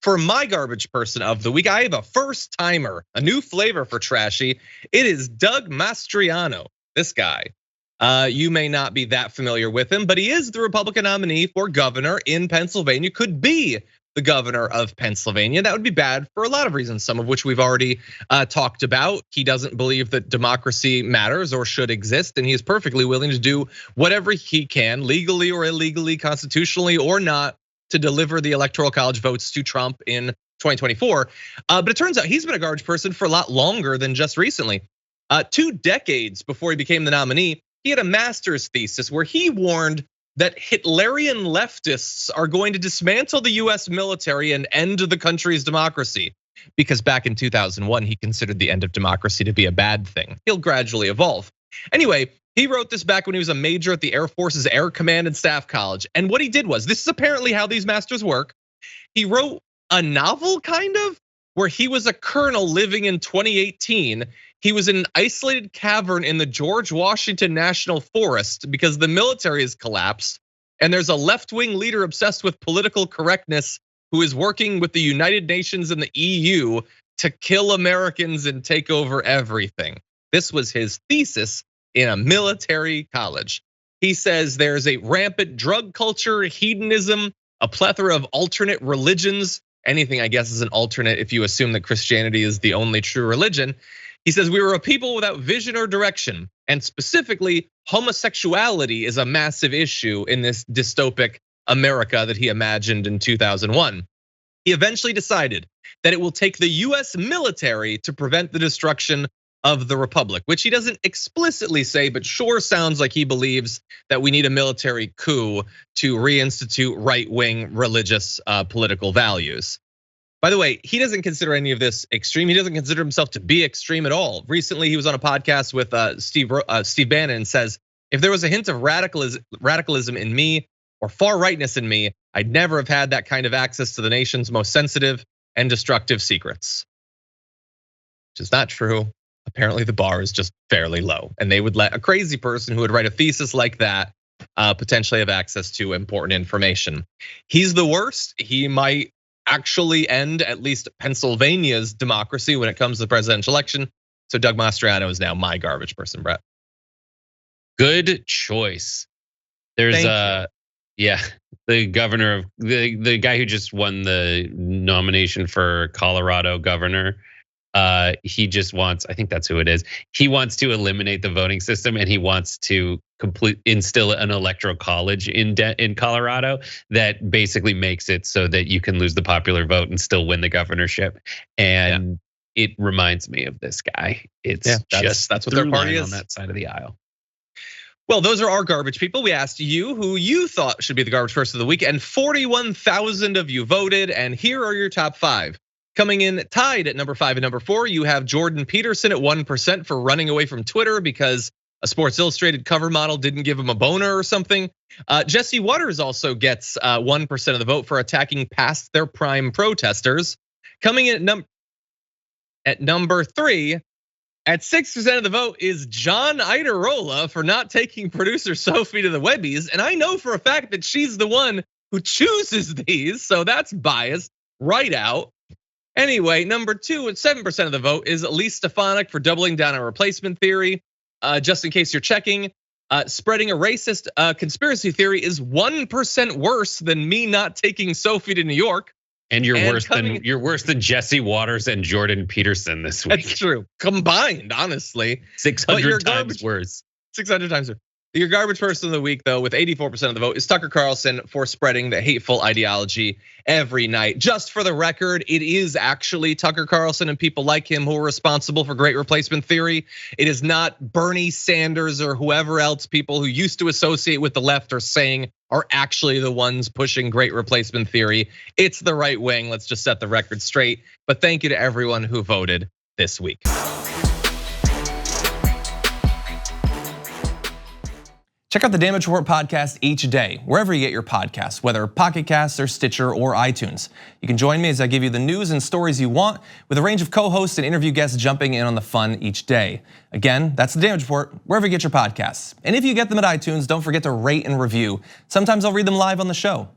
for my garbage person of the week, I have a first timer, a new flavor for trashy. It is Doug Mastriano. This guy, you may not be that familiar with him, but he is the Republican nominee for governor in Pennsylvania, could be the governor of Pennsylvania. That would be bad for a lot of reasons, some of which we've already talked about. He doesn't believe that democracy matters or should exist, and he is perfectly willing to do whatever he can, legally or illegally, constitutionally or not, to deliver the Electoral College votes to Trump in 2024. But it turns out he's been a garbage person for a lot longer than just recently. 2 decades before he became the nominee, he had a master's thesis where he warned that Hitlerian leftists are going to dismantle the US military and end the country's democracy. Because back in 2001, he considered the end of democracy to be a bad thing. He'll gradually evolve. Anyway, he wrote this back when he was a major at the Air Force's Air Command and Staff College. And what he did was, this is apparently how these masters work. He wrote a novel, kind of, where he was a colonel living in 2018. He was in an isolated cavern in the George Washington National Forest because the military has collapsed. And there's a left-wing leader obsessed with political correctness who is working with the United Nations and the EU to kill Americans and take over everything. This was his thesis in a military college. He says there's a rampant drug culture, hedonism, a plethora of alternate religions. Anything, I guess, is an alternate if you assume that Christianity is the only true religion. He says we were a people without vision or direction, and specifically homosexuality is a massive issue in this dystopic America that he imagined in 2001. He eventually decided that it will take the US military to prevent the destruction of the republic, which he doesn't explicitly say, but sure sounds like he believes that we need a military coup to reinstitute right-wing religious political values. By the way, he doesn't consider any of this extreme. He doesn't consider himself to be extreme at all. Recently, he was on a podcast with Steve Bannon and says, if there was a hint of radicalism in me or far rightness in me, I'd never have had that kind of access to the nation's most sensitive and destructive secrets. Which is not true. Apparently the bar is just fairly low, and they would let a crazy person who would write a thesis like that potentially have access to important information. He's the worst. He might actually end at least Pennsylvania's democracy when it comes to the presidential election. So Doug Mastriano is now my garbage person, Brett. Good choice. There's the governor of the guy who just won the nomination for Colorado governor. He just wants, I think that's who it is. He wants to eliminate the voting system, and he wants to instill an electoral college in Colorado that basically makes it so that you can lose the popular vote and still win the governorship. And it reminds me of this guy. It's that's what their party is on that side of the aisle. Well, those are our garbage people. We asked you who you thought should be the garbage person of the week, and 41,000 of you voted. And here are your top 5. Coming in tied at number 5 and number 4, you have Jordan Peterson at 1% for running away from Twitter because a Sports Illustrated cover model didn't give him a boner or something. Jesse Waters also gets 1% of the vote for attacking past their prime protesters. Coming in at number 3, at 6% of the vote is John Iadarola for not taking producer Sophie to the Webbies. And I know for a fact that she's the one who chooses these, so that's biased right out. Anyway, number 2 at 7% of the vote is Elise Stefanik for doubling down on replacement theory. Just in case you're checking, spreading a racist conspiracy theory is 1% worse than me not taking Sophie to New York. And you're worse than Jesse Waters and Jordan Peterson this week. That's true. Combined, honestly. 600 times worse. 600 times worse. Your garbage person of the week, though, with 84% of the vote, is Tucker Carlson for spreading the hateful ideology every night. Just for the record, it is actually Tucker Carlson and people like him who are responsible for great replacement theory. It is not Bernie Sanders or whoever else people who used to associate with the left are saying are actually the ones pushing great replacement theory. It's the right wing. Let's just set the record straight. But thank you to everyone who voted this week. Check out the Damage Report podcast each day, wherever you get your podcasts, whether Pocket Casts or Stitcher or iTunes. You can join me as I give you the news and stories you want, with a range of co-hosts and interview guests jumping in on the fun each day. Again, that's the Damage Report, wherever you get your podcasts. And if you get them at iTunes, don't forget to rate and review. Sometimes I'll read them live on the show.